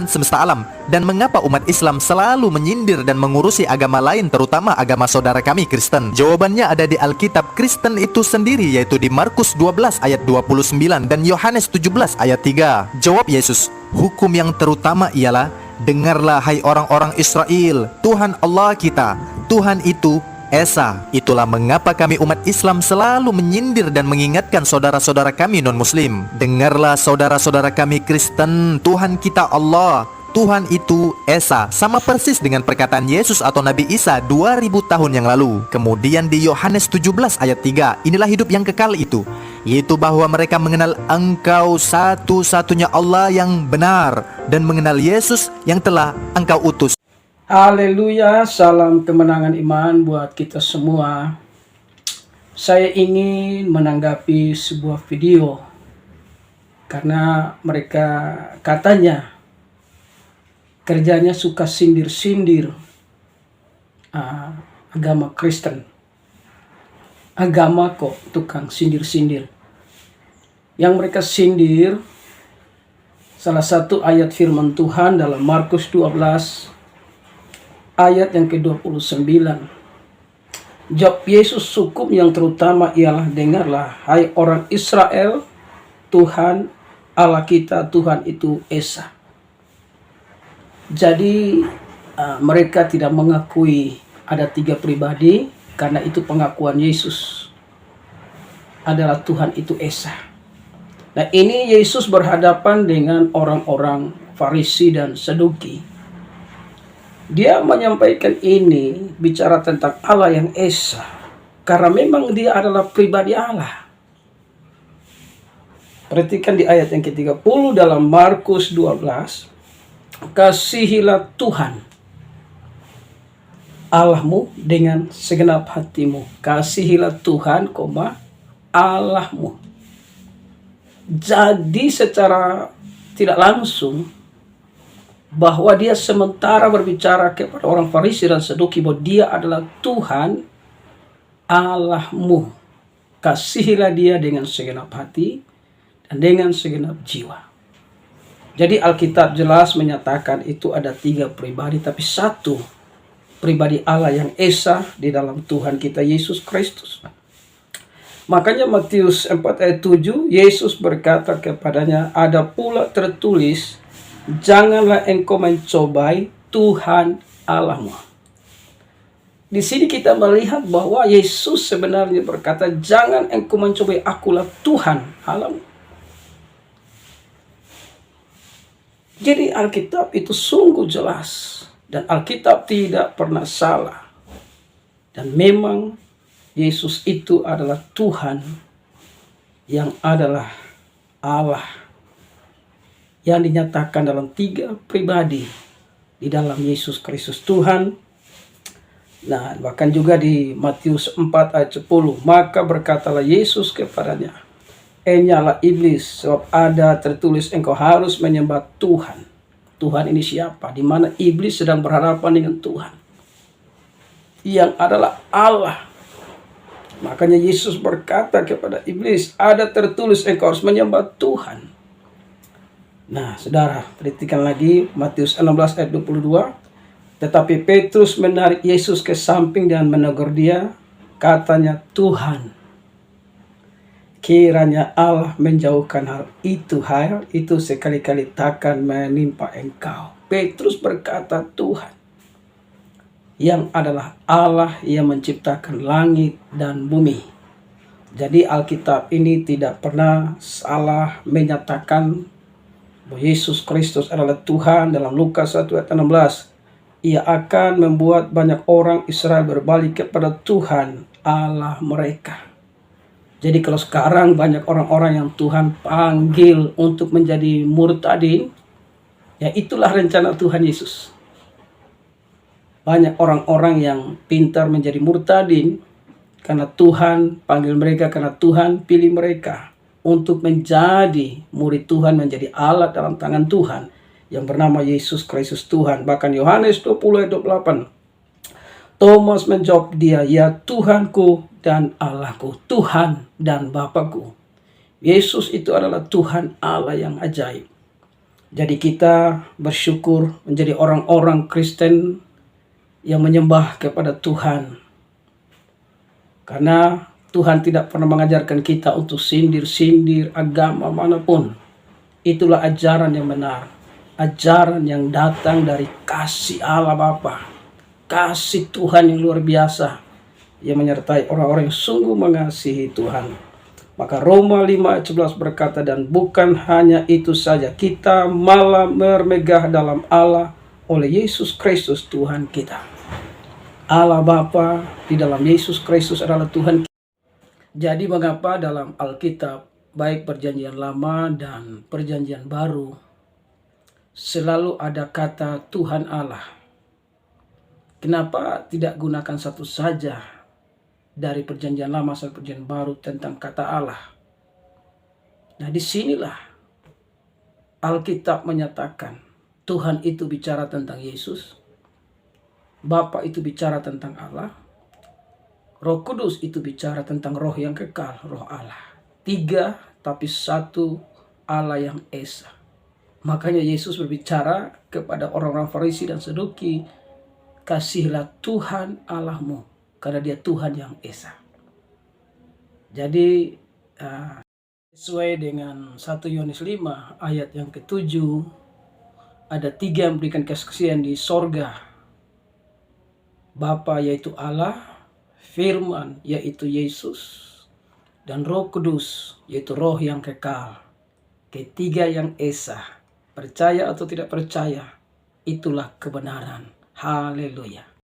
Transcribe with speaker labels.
Speaker 1: semesta alam? Dan mengapa umat Islam selalu menyindir dan mengurusi agama lain, terutama agama saudara kami Kristen? Jawabannya ada di Alkitab Kristen itu sendiri, yaitu di Markus 12 ayat 29 dan Yohanes 17 ayat 3. Jawab Yesus, hukum yang terutama ialah, dengarlah hai orang-orang Israel, Tuhan Allah kita, Tuhan itu Esa. Itulah mengapa kami umat Islam selalu menyindir dan mengingatkan saudara-saudara kami non-muslim. Dengarlah saudara-saudara kami Kristen, Tuhan kita Allah, Tuhan itu Esa. Sama persis dengan perkataan Yesus atau Nabi Isa 2000 tahun yang lalu. Kemudian di Yohanes 17 ayat 3, inilah hidup yang kekal itu, yaitu bahwa mereka mengenal Engkau satu-satunya Allah yang benar, dan mengenal Yesus yang telah Engkau utus.
Speaker 2: Haleluya, salam kemenangan iman buat kita semua. Saya ingin menanggapi sebuah video karena mereka katanya kerjanya suka sindir-sindir agama Kristen. Agama kok tukang sindir-sindir. Yang mereka sindir salah satu ayat firman Tuhan dalam Markus 12 ayat yang ke-29. Jawab Yesus, hukum yang terutama ialah, dengarlah hai orang Israel, Tuhan Allah kita, Tuhan itu Esa. Jadi mereka tidak mengakui ada 3 pribadi, karena itu pengakuan Yesus adalah Tuhan itu Esa. Nah, ini Yesus berhadapan dengan orang-orang Farisi dan Saduki. Dia menyampaikan ini bicara tentang Allah yang Esa, karena memang dia adalah pribadi Allah. Perhatikan di ayat yang ke-30 dalam Markus 12. Kasihilah Tuhan Allahmu dengan segenap hatimu. Kasihilah Tuhan, Allahmu. Jadi secara tidak langsung, bahwa dia sementara berbicara kepada orang Farisi dan Saduki bahwa dia adalah Tuhan Allahmu. Kasihilah dia dengan segenap hati dan dengan segenap jiwa. Jadi Alkitab jelas menyatakan itu ada 3 pribadi, tapi satu pribadi Allah yang Esa di dalam Tuhan kita Yesus Kristus. Makanya Matius 4 ayat 7, Yesus berkata kepadanya, ada pula tertulis, janganlah engkau mencobai Tuhan Allahmu. Di sini kita melihat bahwa Yesus sebenarnya berkata, jangan engkau mencobai, akulah Tuhan Allahmu. Jadi Alkitab itu sungguh jelas, dan Alkitab tidak pernah salah. Dan memang Yesus itu adalah Tuhan yang adalah Allah, yang dinyatakan dalam 3 pribadi di dalam Yesus Kristus Tuhan. Nah, bahkan juga di Matius 4 ayat 10, maka berkatalah Yesus kepadanya, enyalah iblis, sebab ada tertulis engkau harus menyembah Tuhan. Tuhan ini siapa? Di mana iblis sedang berhadapan dengan Tuhan yang adalah Allah. Makanya Yesus berkata kepada iblis, ada tertulis engkau harus menyembah Tuhan. Nah, saudara, perhatikan lagi Matius 16 ayat 22. Tetapi Petrus menarik Yesus ke samping dan menegur dia, katanya, Tuhan, kiranya Allah menjauhkan hal itu sekali-kali takkan menimpa engkau. Petrus berkata, Tuhan yang adalah Allah yang menciptakan langit dan bumi. Jadi Alkitab ini tidak pernah salah menyatakan bahwa Yesus Kristus adalah Tuhan. Dalam Lukas 1 ayat 16, ia akan membuat banyak orang Israel berbalik kepada Tuhan Allah mereka. Jadi kalau sekarang banyak orang-orang yang Tuhan panggil untuk menjadi murtadin, ya itulah rencana Tuhan Yesus. Banyak orang-orang yang pintar menjadi murtadin karena Tuhan panggil mereka, karena Tuhan pilih mereka untuk menjadi murid Tuhan, menjadi alat dalam tangan Tuhan yang bernama Yesus Kristus Tuhan. Bahkan Yohanes 20 ayat 28, Thomas menjawab dia, ya Tuhanku dan Allahku, Tuhan dan Bapakku. Yesus itu adalah Tuhan Allah yang ajaib. Jadi kita bersyukur menjadi orang-orang Kristen yang menyembah kepada Tuhan. Karena Tuhan tidak pernah mengajarkan kita untuk sindir-sindir agama manapun. Itulah ajaran yang benar. Ajaran yang datang dari kasih Allah Bapa. Kasih Tuhan yang luar biasa. Yang menyertai orang-orang yang sungguh mengasihi Tuhan. Maka Roma 5 ayat 11 berkata, dan bukan hanya itu saja, kita malah bermegah dalam Allah oleh Yesus Kristus Tuhan kita. Allah Bapa di dalam Yesus Kristus adalah Tuhan. Jadi mengapa dalam Alkitab, baik perjanjian lama dan perjanjian baru, selalu ada kata Tuhan Allah? Kenapa tidak gunakan satu saja dari perjanjian lama sampai perjanjian baru tentang kata Allah? Nah, disinilah Alkitab menyatakan Tuhan itu bicara tentang Yesus, Bapa itu bicara tentang Allah, Roh Kudus itu bicara tentang roh yang kekal, roh Allah. 3 tapi 1 Allah yang esa. Makanya Yesus berbicara kepada orang-orang Farisi dan Saduki, kasihilah Tuhan Allahmu, karena dia Tuhan yang esa. Jadi sesuai dengan 1 Yohanes 5 ayat yang ke-7, ada 3 yang memberikan kesaksian di sorga. Bapa yaitu Allah, Firman yaitu Yesus, dan Roh Kudus yaitu roh yang kekal. Ketiga yang esa. Percaya atau tidak percaya, itulah kebenaran. Haleluya.